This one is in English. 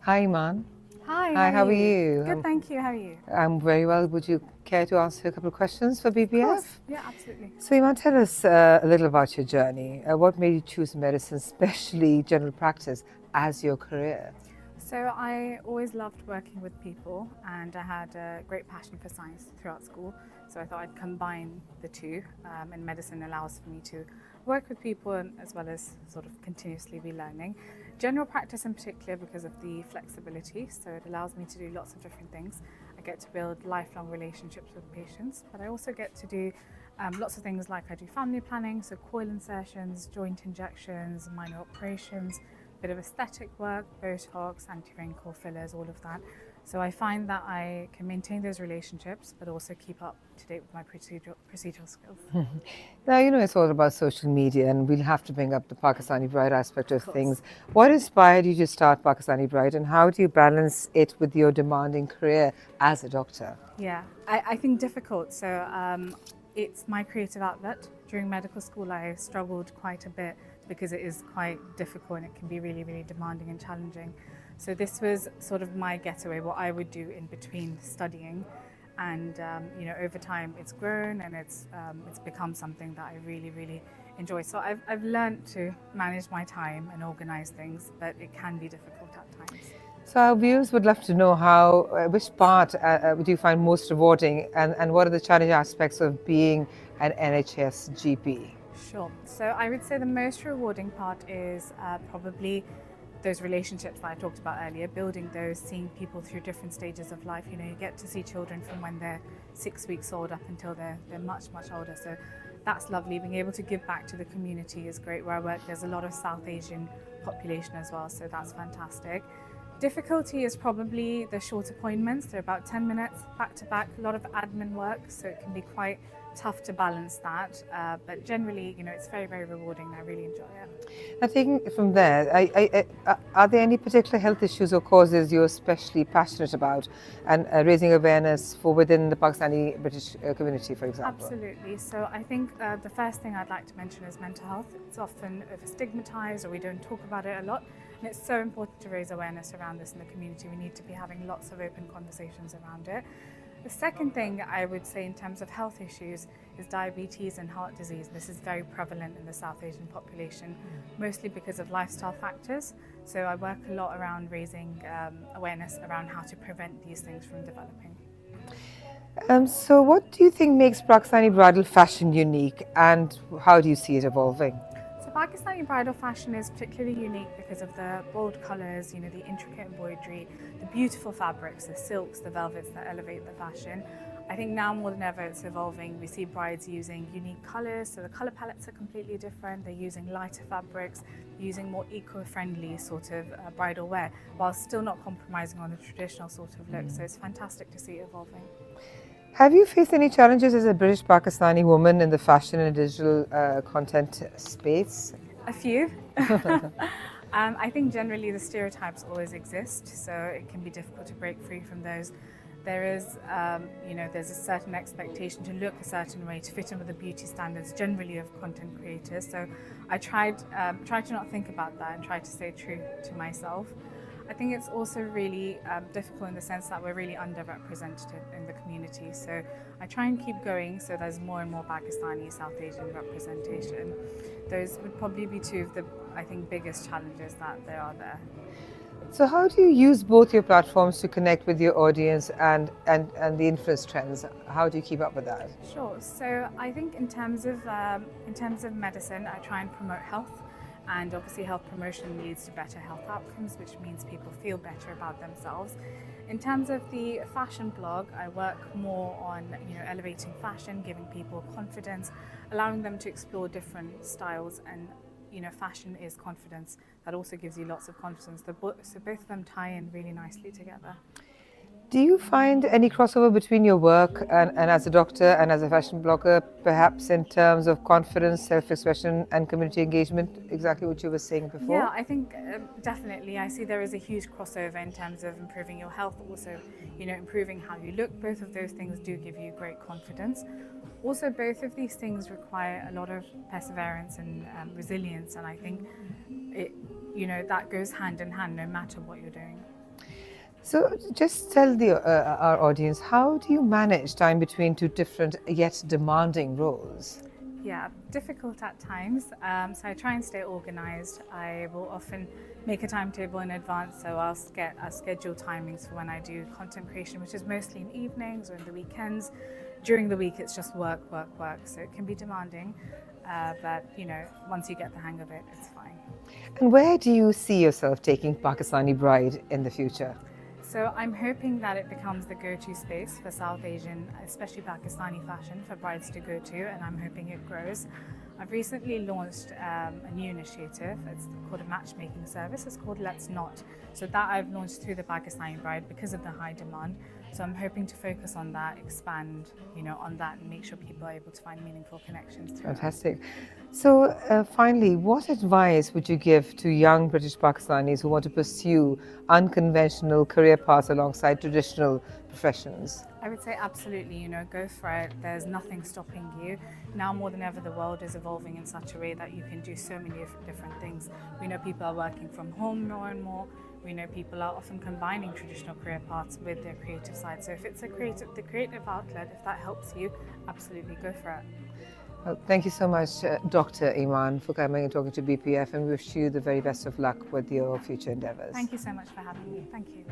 Hi, Iman. Hi, Hi, how are how are you? you? Good, thank you. How are you? I'm very well. Would you care to answer a couple of questions for Of course. BBF? Yeah, absolutely. So, Iman, tell us a little about your journey. What made you choose medicine, especially general practice, as your career? So, I always loved working with people and I had a great passion for science throughout school. So, I thought I'd combine the two. And medicine allows for me to work with people and, as well as sort of continuously be learning. General practice, in particular, because of the flexibility. So, it allows me to do lots of different things. I get to build lifelong relationships with patients, but I also get to do lots of things like I do family planning, so coil insertions, joint injections, minor operations, bit of aesthetic work, Botox, anti-wrinkle fillers, all of that. So I find that I can maintain those relationships, but also keep up to date with my procedural skills. Now, it's all about social media, and we'll have to bring up the Pakistani Bride aspect of Of course. things. What inspired you to start Pakistani Bride, and how do you balance it with your demanding career as a doctor? Yeah, I think difficult. So it's my creative outlet. During medical school, I struggled quite a bit because it is quite difficult and it can be really, really demanding and challenging. So this was sort of my getaway, what I would do in between studying. And over time, it's grown and it's become something that I really, really enjoy. So I've learned to manage my time and organize things, but it can be difficult at times. So our viewers would love to know which part do you find most rewarding, and what are the challenging aspects of being an NHS GP? Sure. So I would say the most rewarding part is probably those relationships that I talked about earlier, building those, seeing people through different stages of life. You get to see children from when they're 6 weeks old up until they're much, much older. So that's lovely. Being able to give back to the community is great. Where I work, there's a lot of South Asian population as well, so that's fantastic. Difficulty is probably the short appointments. They're about 10 minutes back to back, a lot of admin work, so it can be quite tough to balance that. But generally, it's very, very rewarding and I really enjoy it. Now, taking it from there, are there any particular health issues or causes you're especially passionate about, and raising awareness for within the Pakistani British community, for example? Absolutely. So I think the first thing I'd like to mention is mental health. It's often over stigmatized or we don't talk about it a lot. And it's so important to raise awareness around this in the community. We need to be having lots of open conversations around it. The second thing I would say in terms of health issues is diabetes and heart disease. This is very prevalent in the South Asian population, mostly because of lifestyle factors. So I work a lot around raising awareness around how to prevent these things from developing. So, what do you think makes Pakistani bridal fashion unique, and how do you see it evolving? So Pakistani bridal fashion is particularly unique because of the bold colours, the intricate embroidery, the beautiful fabrics, the silks, the velvets that elevate the fashion. I think now more than ever it's evolving. We see brides using unique colours, so the colour palettes are completely different. They're using lighter fabrics, using more eco-friendly sort of bridal wear, while still not compromising on the traditional sort of look. So it's fantastic to see it evolving. Have you faced any challenges as a British Pakistani woman in the fashion and digital content space? A few. I think generally the stereotypes always exist, so it can be difficult to break free from those. There is, there's a certain expectation to look a certain way to fit in with the beauty standards generally of content creators. So I tried to not think about that and try to stay true to myself. I think it's also really difficult in the sense that we're really underrepresented in the community. So I try and keep going so there's more and more Pakistani, South Asian representation. Those would probably be two of the, I think, biggest challenges that there are there. So, how do you use both your platforms to connect with your audience and the influence trends? How do you keep up with that? Sure. So I think in terms of medicine, I try and promote health, and obviously health promotion leads to better health outcomes, which means people feel better about themselves. In terms of the fashion blog, I work more on elevating fashion, giving people confidence, allowing them to explore different styles and fashion is confidence. That also gives you lots of confidence. So both of them tie in really nicely together. Do you find any crossover between your work and as a doctor and as a fashion blogger, perhaps in terms of confidence, self expression, and community engagement? Exactly what you were saying Yeah, before. I think definitely. I see there is a huge crossover in terms of improving your health, also, improving how you look. Both of those things do give you great confidence. Also, both of these things require a lot of perseverance and resilience, and I think that goes hand in hand no matter what you're doing. So, just tell our audience, how do you manage time between two different yet demanding roles? Yeah, difficult at times. So I try and stay organized. I will often make a timetable in advance, so I'll get schedule timings for when I do content creation, which is mostly in evenings or in the weekends. During the week, it's just work, work, work. So it can be demanding, but once you get the hang of it, it's fine. And where do you see yourself taking Pakistani Bride in the future? So I'm hoping that it becomes the go-to space for South Asian, especially Pakistani fashion for brides to go to, and I'm hoping it grows. I've recently launched a new initiative. It's called a matchmaking service. It's called Let's Not. So that I've launched through the Pakistani Bride because of the high demand. So I'm hoping to focus on that, expand, on that, and make sure people are able to find meaningful connections through it. Fantastic. So, finally, what advice would you give to young British Pakistanis who want to pursue unconventional career paths alongside traditional professions? I would say absolutely, go for it. There's nothing stopping you. Now more than ever, the world is evolving in such a way that you can do so many different things. We know people are working from home more and more. We know people are often combining traditional career paths with their creative side. So if it's the creative outlet, if that helps you, absolutely go for it. Well, thank you so much, Dr. Iman, for coming and talking to BPF, and we wish you the very best of luck with your future endeavors. Thank you so much for having me. Thank you.